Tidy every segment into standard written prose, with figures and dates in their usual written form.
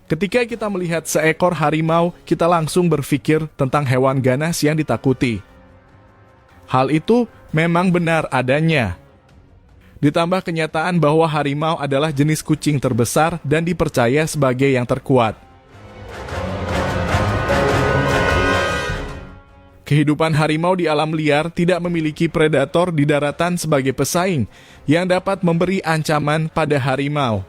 Ketika kita melihat seekor harimau, kita langsung berpikir tentang hewan ganas yang ditakuti. Hal itu memang benar adanya. Ditambah kenyataan bahwa harimau adalah jenis kucing terbesar dan dipercaya sebagai yang terkuat. Kehidupan harimau di alam liar tidak memiliki predator di daratan sebagai pesaing yang dapat memberi ancaman pada harimau.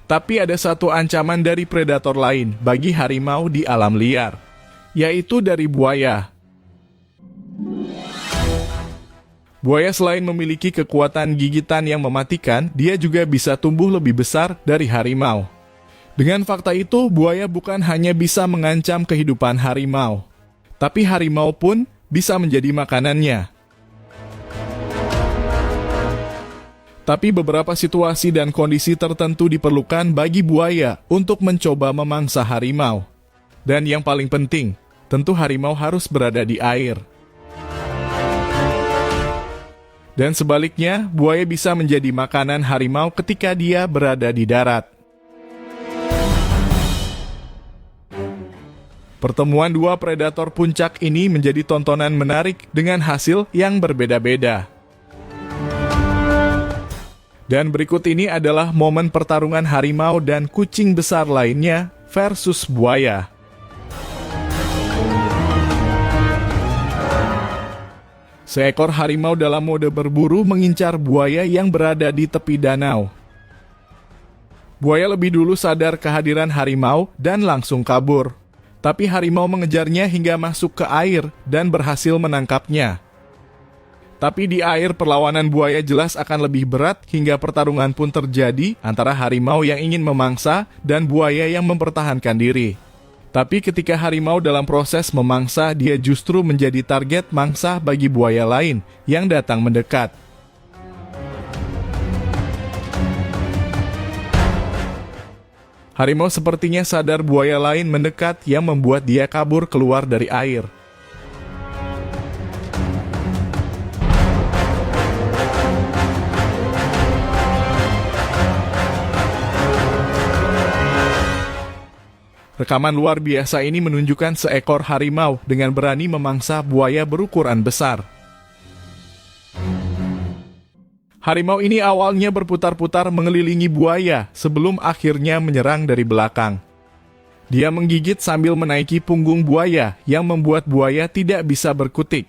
Tapi ada satu ancaman dari predator lain bagi harimau di alam liar, yaitu dari buaya. Buaya selain memiliki kekuatan gigitan yang mematikan, dia juga bisa tumbuh lebih besar dari harimau. Dengan fakta itu, buaya bukan hanya bisa mengancam kehidupan harimau, tapi harimau pun bisa menjadi makanannya. Tapi beberapa situasi dan kondisi tertentu diperlukan bagi buaya untuk mencoba memangsa harimau. Dan yang paling penting, tentu harimau harus berada di air. Dan sebaliknya, buaya bisa menjadi makanan harimau ketika dia berada di darat. Pertemuan dua predator puncak ini menjadi tontonan menarik dengan hasil yang berbeda-beda. Dan berikut ini adalah momen pertarungan harimau dan kucing besar lainnya versus buaya. Seekor harimau dalam mode berburu mengincar buaya yang berada di tepi danau. Buaya lebih dulu sadar kehadiran harimau dan langsung kabur. Tapi harimau mengejarnya hingga masuk ke air dan berhasil menangkapnya. Tapi di air perlawanan buaya jelas akan lebih berat hingga pertarungan pun terjadi antara harimau yang ingin memangsa dan buaya yang mempertahankan diri. Tapi ketika harimau dalam proses memangsa, dia justru menjadi target mangsa bagi buaya lain yang datang mendekat. Harimau sepertinya sadar buaya lain mendekat yang membuat dia kabur keluar dari air. Rekaman luar biasa ini menunjukkan seekor harimau dengan berani memangsa buaya berukuran besar. Harimau ini awalnya berputar-putar mengelilingi buaya sebelum akhirnya menyerang dari belakang. Dia menggigit sambil menaiki punggung buaya yang membuat buaya tidak bisa berkutik.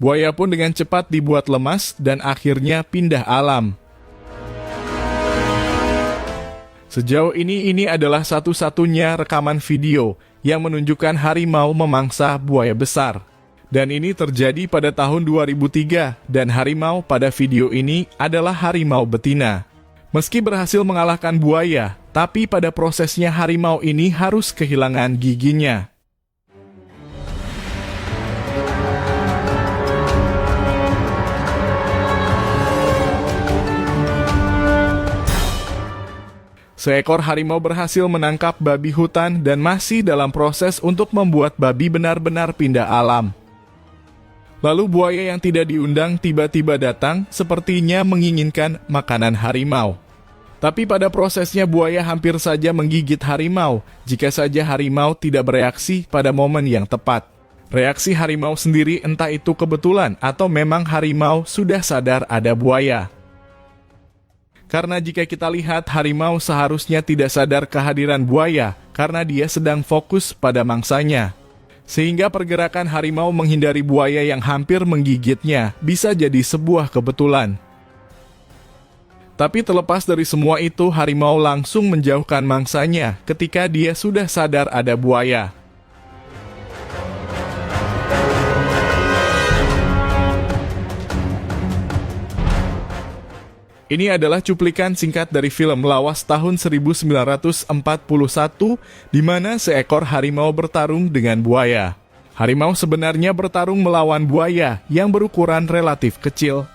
Buaya pun dengan cepat dibuat lemas dan akhirnya pindah alam. Sejauh ini adalah satu-satunya rekaman video yang menunjukkan harimau memangsa buaya besar. Dan ini terjadi pada tahun 2003 dan harimau pada video ini adalah harimau betina. Meski berhasil mengalahkan buaya, tapi pada prosesnya harimau ini harus kehilangan giginya. Seekor harimau berhasil menangkap babi hutan dan masih dalam proses untuk membuat babi benar-benar pindah alam. Lalu buaya yang tidak diundang tiba-tiba datang, sepertinya menginginkan makanan harimau. Tapi pada prosesnya buaya hampir saja menggigit harimau, jika saja harimau tidak bereaksi pada momen yang tepat. Reaksi harimau sendiri entah itu kebetulan atau memang harimau sudah sadar ada buaya. Karena jika kita lihat harimau seharusnya tidak sadar kehadiran buaya karena dia sedang fokus pada mangsanya. Sehingga pergerakan harimau menghindari buaya yang hampir menggigitnya bisa jadi sebuah kebetulan. Tapi terlepas dari semua itu, harimau langsung menjauhkan mangsanya ketika dia sudah sadar ada buaya. Ini adalah cuplikan singkat dari film lawas tahun 1941 di mana seekor harimau bertarung dengan buaya. Harimau sebenarnya bertarung melawan buaya yang berukuran relatif kecil.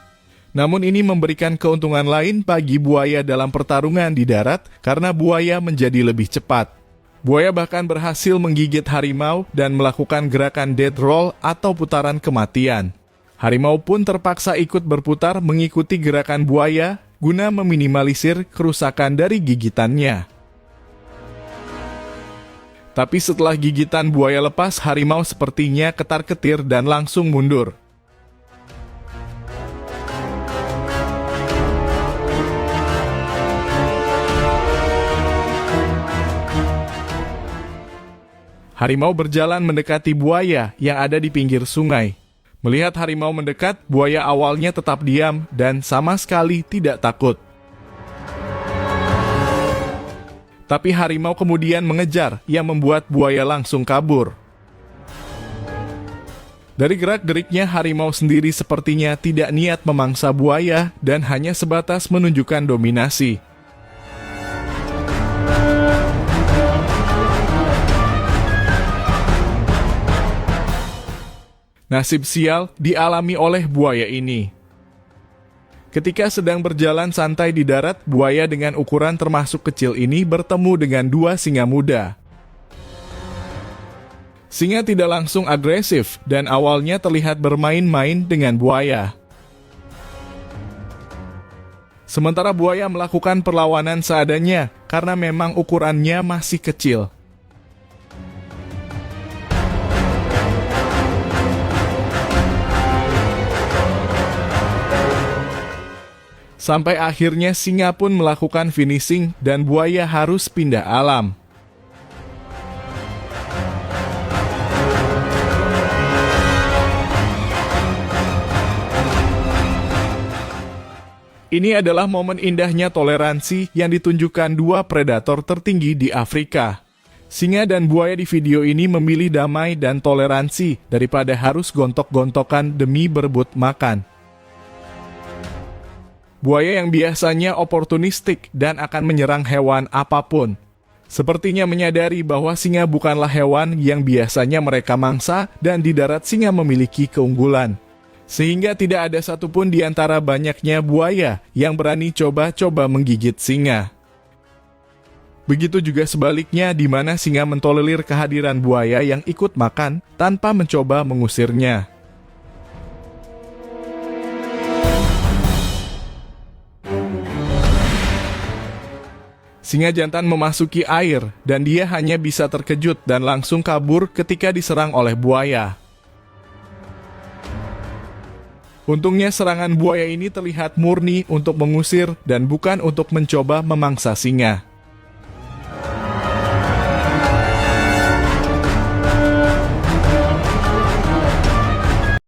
Namun ini memberikan keuntungan lain bagi buaya dalam pertarungan di darat karena buaya menjadi lebih cepat. Buaya bahkan berhasil menggigit harimau dan melakukan gerakan death roll atau putaran kematian. Harimau pun terpaksa ikut berputar mengikuti gerakan buaya guna meminimalisir kerusakan dari gigitannya. Tapi setelah gigitan buaya lepas, harimau sepertinya ketar-ketir dan langsung mundur. Harimau berjalan mendekati buaya yang ada di pinggir sungai. Melihat harimau mendekat, buaya awalnya tetap diam dan sama sekali tidak takut. Tapi harimau kemudian mengejar yang membuat buaya langsung kabur. Dari gerak-geriknya, harimau sendiri sepertinya tidak niat memangsa buaya dan hanya sebatas menunjukkan dominasi. Nasib sial dialami oleh buaya ini. Ketika sedang berjalan santai di darat, buaya dengan ukuran termasuk kecil ini bertemu dengan dua singa muda. Singa tidak langsung agresif dan awalnya terlihat bermain-main dengan buaya. Sementara buaya melakukan perlawanan seadanya karena memang ukurannya masih kecil. Sampai akhirnya singa pun melakukan finishing dan buaya harus pindah alam. Ini adalah momen indahnya toleransi yang ditunjukkan dua predator tertinggi di Afrika. Singa dan buaya di video ini memilih damai dan toleransi daripada harus gontok-gontokan demi berebut makan. Buaya yang biasanya oportunistik dan akan menyerang hewan apapun, sepertinya menyadari bahwa singa bukanlah hewan yang biasanya mereka mangsa dan di darat singa memiliki keunggulan. Sehingga tidak ada satupun di antara banyaknya buaya yang berani coba-coba menggigit singa. Begitu juga sebaliknya di mana singa mentolerir kehadiran buaya yang ikut makan tanpa mencoba mengusirnya. Singa jantan memasuki air dan dia hanya bisa terkejut dan langsung kabur ketika diserang oleh buaya. Untungnya serangan buaya ini terlihat murni untuk mengusir dan bukan untuk mencoba memangsa singa.